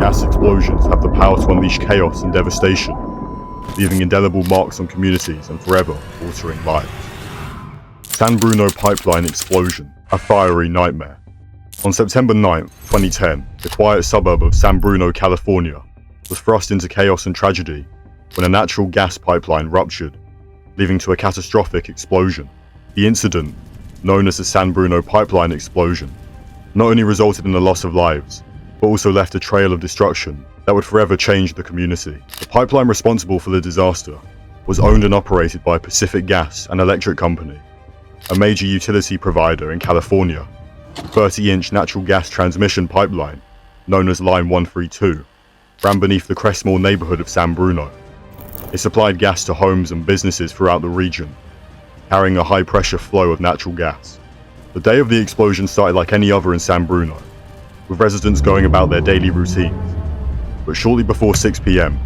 Gas explosions have the power to unleash chaos and devastation, leaving indelible marks on communities and forever altering lives. San Bruno pipeline explosion, a fiery nightmare. On September 9, 2010, the quiet suburb of San Bruno, California, was thrust into chaos and tragedy when a natural gas pipeline ruptured, leading to a catastrophic explosion. The incident, known as the San Bruno pipeline explosion, not only resulted in the loss of lives, but also left a trail of destruction that would forever change the community. The pipeline responsible for the disaster was owned and operated by Pacific Gas and Electric Company, a major utility provider in California. The 30-inch natural gas transmission pipeline, known as Line 132, ran beneath the Crestmore neighborhood of San Bruno. It supplied gas to homes and businesses throughout the region, carrying a high-pressure flow of natural gas. The day of the explosion started like any other in San Bruno, with residents going about their daily routines. But shortly before 6 p.m.,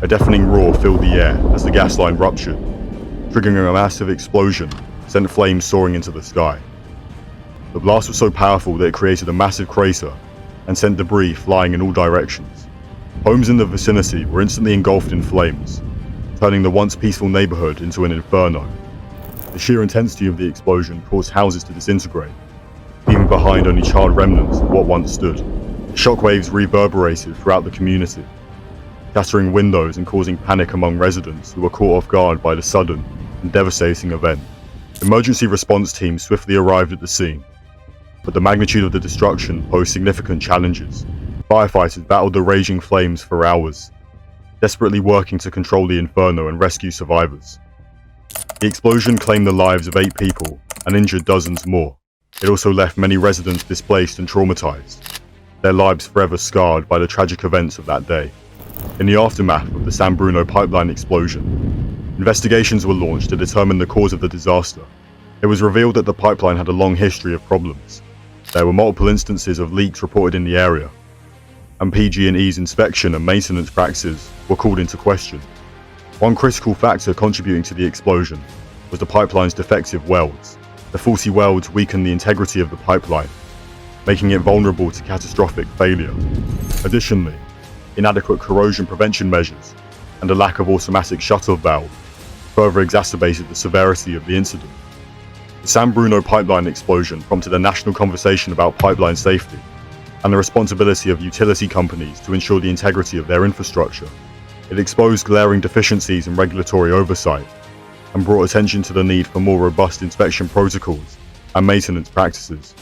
a deafening roar filled the air as the gas line ruptured, triggering a massive explosion that sent flames soaring into the sky. The blast was so powerful that it created a massive crater and sent debris flying in all directions. Homes in the vicinity were instantly engulfed in flames, turning the once peaceful neighborhood into an inferno. The sheer intensity of the explosion caused houses to disintegrate, leaving behind only charred remnants of what once stood. The shockwaves reverberated throughout the community, shattering windows and causing panic among residents who were caught off guard by the sudden and devastating event. Emergency response teams swiftly arrived at the scene, but the magnitude of the destruction posed significant challenges. Firefighters battled the raging flames for hours, desperately working to control the inferno and rescue survivors. The explosion claimed the lives of 8 people and injured dozens more. It also left many residents displaced and traumatized, their lives forever scarred by the tragic events of that day. In the aftermath of the San Bruno pipeline explosion, investigations were launched to determine the cause of the disaster. It was revealed that the pipeline had a long history of problems. There were multiple instances of leaks reported in the area, and PG&E's inspection and maintenance practices were called into question. One critical factor contributing to the explosion was the pipeline's defective welds. The faulty welds weakened the integrity of the pipeline, making it vulnerable to catastrophic failure. Additionally, inadequate corrosion prevention measures and a lack of automatic shut-off valve further exacerbated the severity of the incident. The San Bruno pipeline explosion prompted a national conversation about pipeline safety and the responsibility of utility companies to ensure the integrity of their infrastructure. It exposed glaring deficiencies in regulatory oversight and brought attention to the need for more robust inspection protocols and maintenance practices.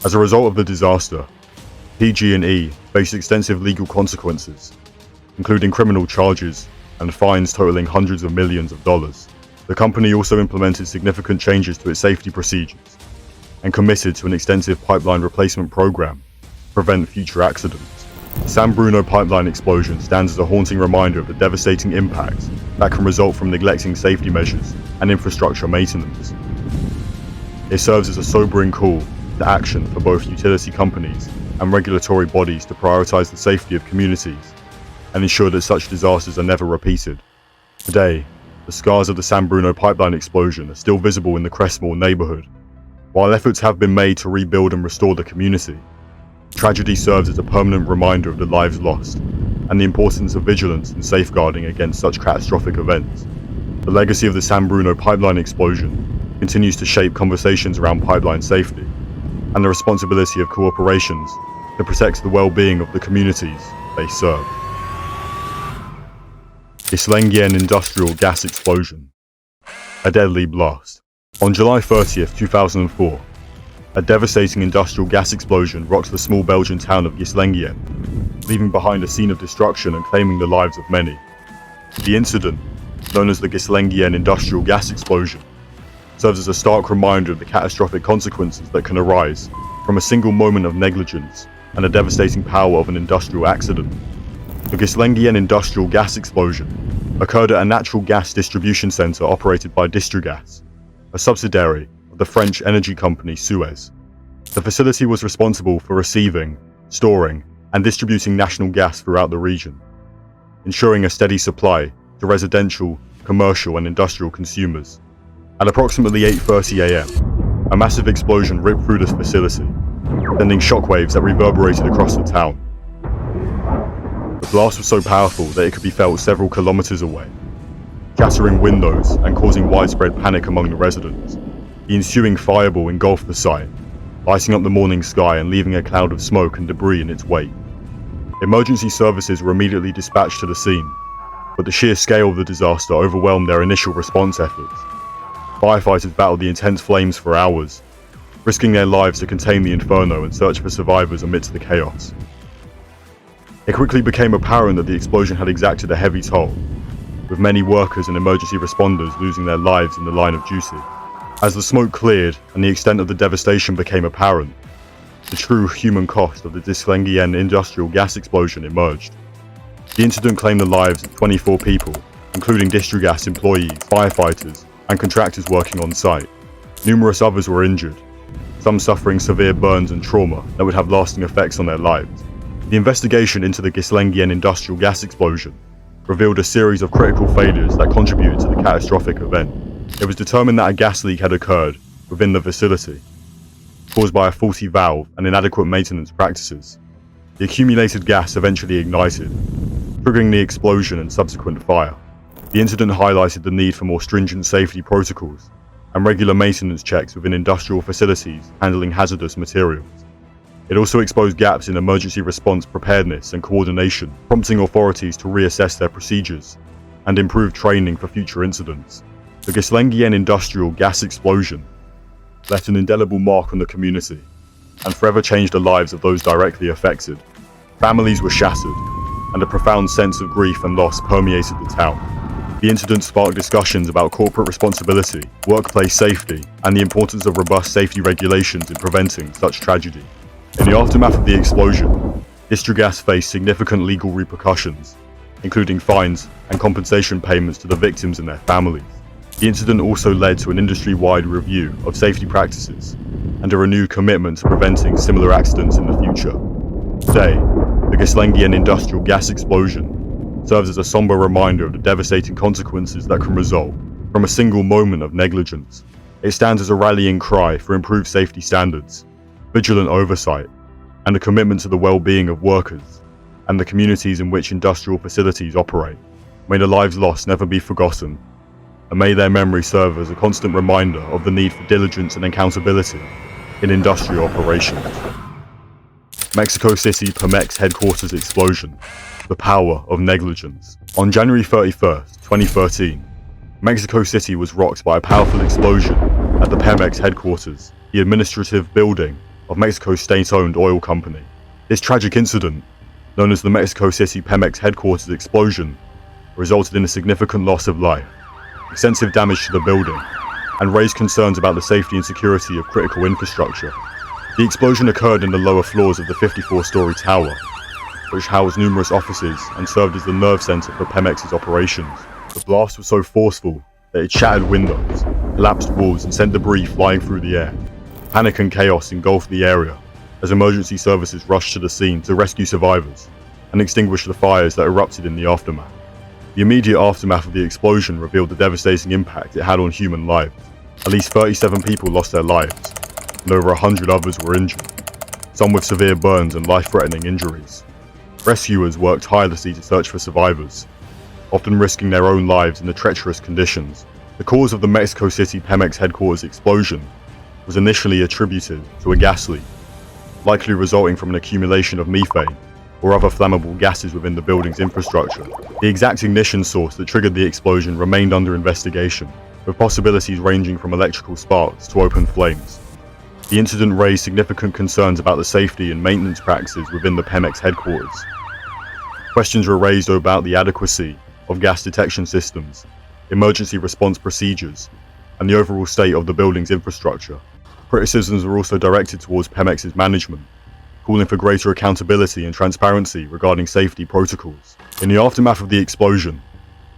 As a result of the disaster, PG&E faced extensive legal consequences, including criminal charges and fines totaling hundreds of millions of dollars. The company also implemented significant changes to its safety procedures and committed to an extensive pipeline replacement program to prevent future accidents. The San Bruno pipeline explosion stands as a haunting reminder of the devastating impact that can result from neglecting safety measures and infrastructure maintenance. It serves as a sobering call to action for both utility companies and regulatory bodies to prioritize the safety of communities and ensure that such disasters are never repeated. Today, the scars of the San Bruno pipeline explosion are still visible in the Crestmore neighborhood. While efforts have been made to rebuild and restore the community, tragedy serves as a permanent reminder of the lives lost and the importance of vigilance and safeguarding against such catastrophic events. The legacy of the San Bruno pipeline explosion continues to shape conversations around pipeline safety and the responsibility of corporations to protect the well-being of the communities they serve. Ghislenghien industrial gas explosion, a deadly blast. On July 30th, 2004, a devastating industrial gas explosion rocked the small Belgian town of Ghislenghien, leaving behind a scene of destruction and claiming the lives of many. The incident, known as the Ghislenghien industrial gas explosion, serves as a stark reminder of the catastrophic consequences that can arise from a single moment of negligence and the devastating power of an industrial accident. The Ghislenghien industrial gas explosion occurred at a natural gas distribution center operated by Distrigas, a subsidiary of the French energy company Suez. The facility was responsible for receiving, storing, and distributing national gas throughout the region, ensuring a steady supply to residential, commercial, and industrial consumers. At approximately 8:30 a.m., a massive explosion ripped through this facility, sending shockwaves that reverberated across the town. The blast was so powerful that it could be felt several kilometers away, shattering windows and causing widespread panic among the residents. The ensuing fireball engulfed the site, lighting up the morning sky and leaving a cloud of smoke and debris in its wake. Emergency services were immediately dispatched to the scene, but the sheer scale of the disaster overwhelmed their initial response efforts. Firefighters battled the intense flames for hours, risking their lives to contain the inferno and search for survivors amidst the chaos. It quickly became apparent that the explosion had exacted a heavy toll, with many workers and emergency responders losing their lives in the line of duty. As the smoke cleared and the extent of the devastation became apparent, the true human cost of the Ghislenghien industrial gas explosion emerged. The incident claimed the lives of 24 people, including Distrigas employees, firefighters, and contractors working on site. Numerous others were injured, some suffering severe burns and trauma that would have lasting effects on their lives. The investigation into the Ghislenghien industrial gas explosion revealed a series of critical failures that contributed to the catastrophic event. It was determined that a gas leak had occurred within the facility, caused by a faulty valve and inadequate maintenance practices. The accumulated gas eventually ignited, triggering the explosion and subsequent fire. The incident highlighted the need for more stringent safety protocols and regular maintenance checks within industrial facilities handling hazardous materials. It also exposed gaps in emergency response preparedness and coordination, prompting authorities to reassess their procedures and improve training for future incidents. The Ghislenghien industrial gas explosion left an indelible mark on the community and forever changed the lives of those directly affected. Families were shattered, and a profound sense of grief and loss permeated the town. The incident sparked discussions about corporate responsibility, workplace safety, and the importance of robust safety regulations in preventing such tragedy. In the aftermath of the explosion, Distrigas faced significant legal repercussions, including fines and compensation payments to the victims and their families. The incident also led to an industry-wide review of safety practices and a renewed commitment to preventing similar accidents in the future. Today, the Ghislenghien industrial gas explosion serves as a somber reminder of the devastating consequences that can result from a single moment of negligence. It stands as a rallying cry for improved safety standards, vigilant oversight, and a commitment to the well-being of workers and the communities in which industrial facilities operate. May the lives lost never be forgotten, and may their memory serve as a constant reminder of the need for diligence and accountability in industrial operations. Mexico City Pemex headquarters explosion, the power of negligence. On January 31st, 2013, Mexico City was rocked by a powerful explosion at the Pemex headquarters, the administrative building of Mexico's state-owned oil company. This tragic incident, known as the Mexico City Pemex headquarters explosion, resulted in a significant loss of life, extensive damage to the building, and raised concerns about the safety and security of critical infrastructure. The explosion occurred in the lower floors of the 54-story tower, which housed numerous offices and served as the nerve center for Pemex's operations. The blast was so forceful that it shattered windows, collapsed walls, and sent debris flying through the air. Panic and chaos engulfed the area as emergency services rushed to the scene to rescue survivors and extinguish the fires that erupted in the aftermath. The immediate aftermath of the explosion revealed the devastating impact it had on human lives. At least 37 people lost their lives, and over 100 others were injured, some with severe burns and life-threatening injuries. Rescuers worked tirelessly to search for survivors, often risking their own lives in the treacherous conditions. The cause of the Mexico City Pemex headquarters explosion was initially attributed to a gas leak, likely resulting from an accumulation of methane or other flammable gases within the building's infrastructure. The exact ignition source that triggered the explosion remained under investigation, with possibilities ranging from electrical sparks to open flames. The incident raised significant concerns about the safety and maintenance practices within the Pemex headquarters. Questions were raised about the adequacy of gas detection systems, emergency response procedures, and the overall state of the building's infrastructure. Criticisms were also directed towards Pemex's management, calling for greater accountability and transparency regarding safety protocols. In the aftermath of the explosion,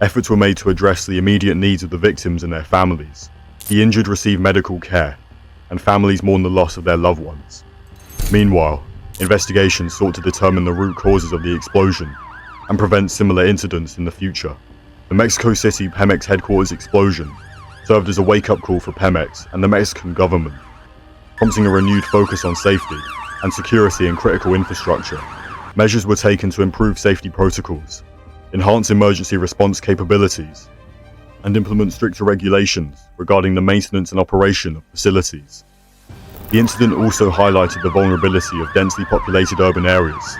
efforts were made to address the immediate needs of the victims and their families. The injured received medical care, and families mourned the loss of their loved ones. Meanwhile, investigations sought to determine the root causes of the explosion and prevent similar incidents in the future. The Mexico City Pemex headquarters explosion served as a wake-up call for Pemex and the Mexican government, prompting a renewed focus on safety and security in critical infrastructure. Measures were taken to improve safety protocols, enhance emergency response capabilities, and implement stricter regulations regarding the maintenance and operation of facilities. The incident also highlighted the vulnerability of densely populated urban areas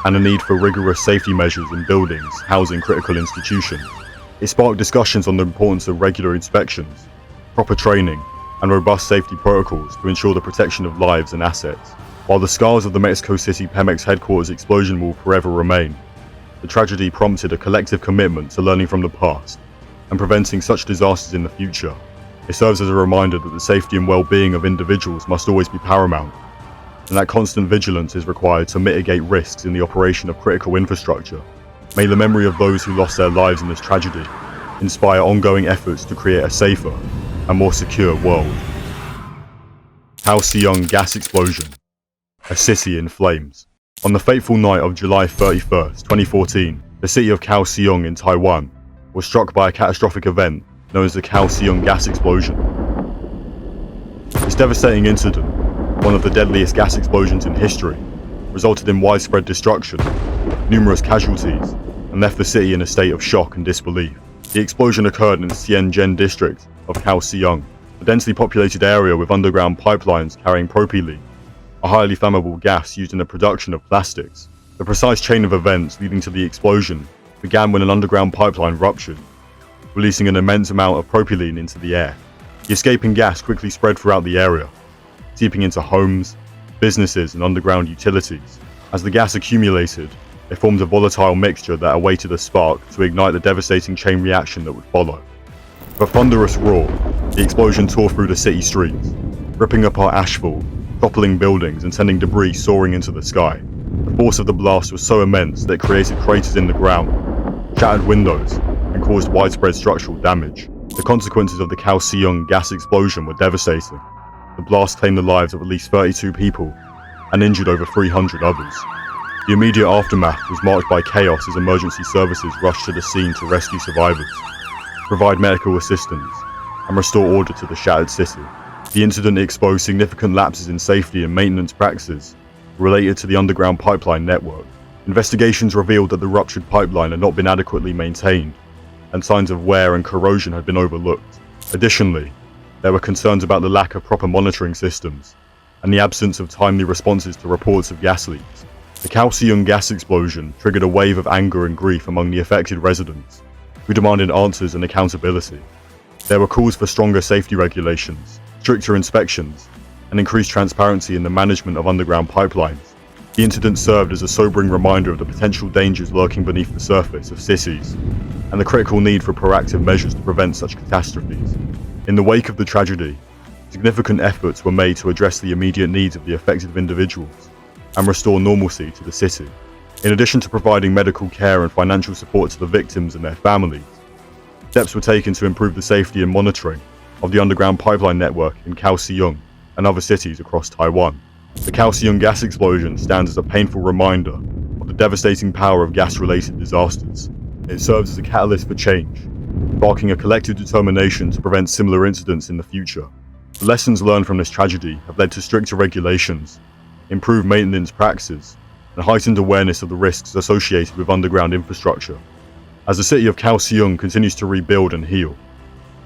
and the need for rigorous safety measures in buildings housing critical institutions. It sparked discussions on the importance of regular inspections, proper training, and robust safety protocols to ensure the protection of lives and assets. While the scars of the Mexico City Pemex headquarters explosion will forever remain, the tragedy prompted a collective commitment to learning from the past and preventing such disasters in the future. It serves as a reminder that the safety and well-being of individuals must always be paramount, and that constant vigilance is required to mitigate risks in the operation of critical infrastructure. May the memory of those who lost their lives in this tragedy inspire ongoing efforts to create a safer and more secure world. Kaohsiung gas explosion. A city in flames. On the fateful night of July 31st, 2014, the city of Kaohsiung in Taiwan was struck by a catastrophic event known as the Kaohsiung gas explosion. This devastating incident, one of the deadliest gas explosions in history, resulted in widespread destruction, numerous casualties, and left the city in a state of shock and disbelief. The explosion occurred in the Ghislenghien district of Kaohsiung, a densely populated area with underground pipelines carrying propylene, a highly flammable gas used in the production of plastics. The precise chain of events leading to the explosion began when an underground pipeline ruptured, releasing an immense amount of propylene into the air. The escaping gas quickly spread throughout the area, seeping into homes, businesses, and underground utilities. As the gas accumulated, it formed a volatile mixture that awaited a spark to ignite the devastating chain reaction that would follow. With a thunderous roar, the explosion tore through the city streets, ripping apart asphalt, toppling buildings, and sending debris soaring into the sky. The force of the blast was so immense that it created craters in the ground, shattered windows, and caused widespread structural damage. The consequences of the Kaohsiung gas explosion were devastating. The blast claimed the lives of at least 32 people and injured over 300 others. The immediate aftermath was marked by chaos as emergency services rushed to the scene to rescue survivors, provide medical assistance, and restore order to the shattered city. The incident exposed significant lapses in safety and maintenance practices related to the underground pipeline network. Investigations revealed that the ruptured pipeline had not been adequately maintained, and signs of wear and corrosion had been overlooked. Additionally, there were concerns about the lack of proper monitoring systems and the absence of timely responses to reports of gas leaks. The Kaohsiung gas explosion triggered a wave of anger and grief among the affected residents, who demanded answers and accountability. There were calls for stronger safety regulations, stricter inspections, and increased transparency in the management of underground pipelines. The incident served as a sobering reminder of the potential dangers lurking beneath the surface of cities, and the critical need for proactive measures to prevent such catastrophes. In the wake of the tragedy, significant efforts were made to address the immediate needs of the affected individuals and restore normalcy to the city. In addition to providing medical care and financial support to the victims and their families, steps were taken to improve the safety and monitoring of the underground pipeline network in Kaohsiung and other cities across Taiwan. The Kaohsiung gas explosion stands as a painful reminder of the devastating power of gas-related disasters. It serves as a catalyst for change, sparking a collective determination to prevent similar incidents in the future. The lessons learned from this tragedy have led to stricter regulations, improved maintenance practices, and heightened awareness of the risks associated with underground infrastructure. As the city of Kaohsiung continues to rebuild and heal,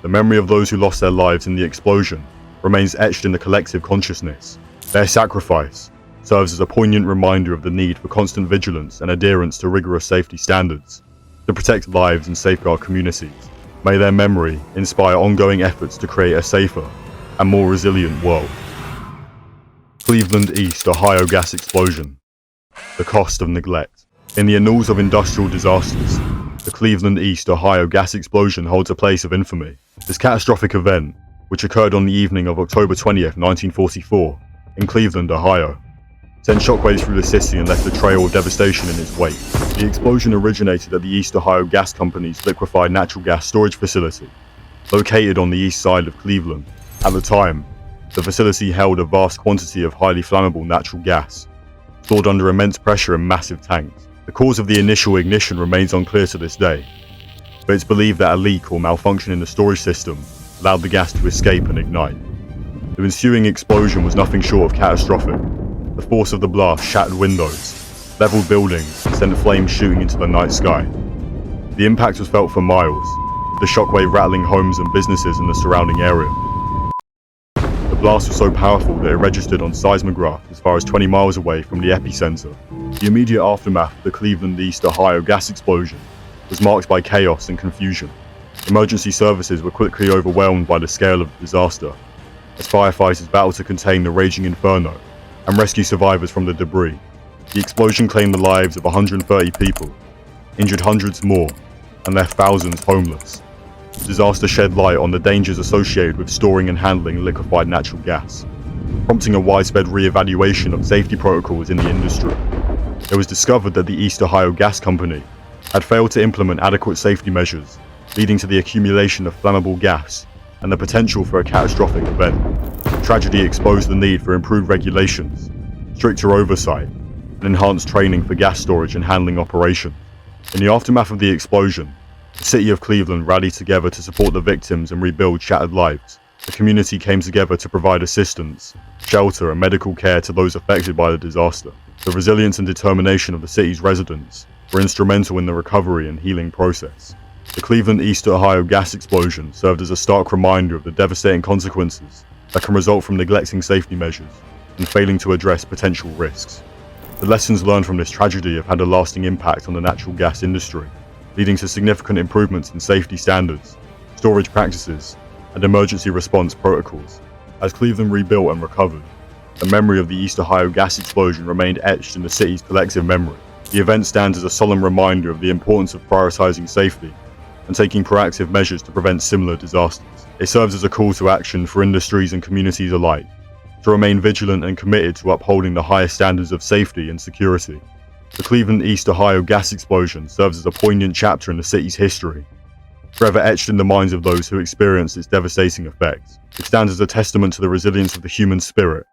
the memory of those who lost their lives in the explosion remains etched in the collective consciousness. Their sacrifice serves as a poignant reminder of the need for constant vigilance and adherence to rigorous safety standards to protect lives and safeguard communities. May their memory inspire ongoing efforts to create a safer and more resilient world. Cleveland East, Ohio gas explosion. The cost of neglect. In the annals of industrial disasters, the Cleveland East, Ohio gas explosion holds a place of infamy. This catastrophic event, which occurred on the evening of October 20th, 1944, in Cleveland, Ohio, sent shockwaves through the city and left a trail of devastation in its wake. The explosion originated at the East Ohio Gas Company's liquefied natural gas storage facility, located on the east side of Cleveland. At the time, the facility held a vast quantity of highly flammable natural gas, stored under immense pressure in massive tanks. The cause of the initial ignition remains unclear to this day, but it's believed that a leak or malfunction in the storage system allowed the gas to escape and ignite. The ensuing explosion was nothing short of catastrophic. The force of the blast shattered windows, leveled buildings, and sent flames shooting into the night sky. The impact was felt for miles, the shockwave rattling homes and businesses in the surrounding area. The blast was so powerful that it registered on seismograph as far as 20 miles away from the epicenter. The immediate aftermath of the Cleveland, East Ohio gas explosion was marked by chaos and confusion. Emergency services were quickly overwhelmed by the scale of the disaster, as firefighters battled to contain the raging inferno and rescue survivors from the debris. The explosion claimed the lives of 130 people, injured hundreds more, and left thousands homeless. The disaster shed light on the dangers associated with storing and handling liquefied natural gas, prompting a widespread re-evaluation of safety protocols in the industry. It was discovered that the East Ohio Gas Company had failed to implement adequate safety measures, leading to the accumulation of flammable gas and the potential for a catastrophic event. The tragedy exposed the need for improved regulations, stricter oversight, and enhanced training for gas storage and handling operations. In the aftermath of the explosion, the city of Cleveland rallied together to support the victims and rebuild shattered lives. The community came together to provide assistance, shelter, and medical care to those affected by the disaster. The resilience and determination of the city's residents were instrumental in the recovery and healing process. The Cleveland, East Ohio gas explosion served as a stark reminder of the devastating consequences that can result from neglecting safety measures and failing to address potential risks. The lessons learned from this tragedy have had a lasting impact on the natural gas industry, leading to significant improvements in safety standards, storage practices, and emergency response protocols. As Cleveland rebuilt and recovered, the memory of the East Ohio gas explosion remained etched in the city's collective memory. The event stands as a solemn reminder of the importance of prioritizing safety and taking proactive measures to prevent similar disasters. It serves as a call to action for industries and communities alike to remain vigilant and committed to upholding the highest standards of safety and security. The Cleveland, East Ohio gas explosion serves as a poignant chapter in the city's history, forever etched in the minds of those who experienced its devastating effects. It stands as a testament to the resilience of the human spirit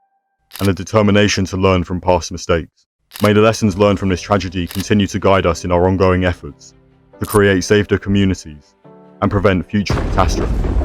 and the determination to learn from past mistakes. May the lessons learned from this tragedy continue to guide us in our ongoing efforts to create safer communities and prevent future catastrophes.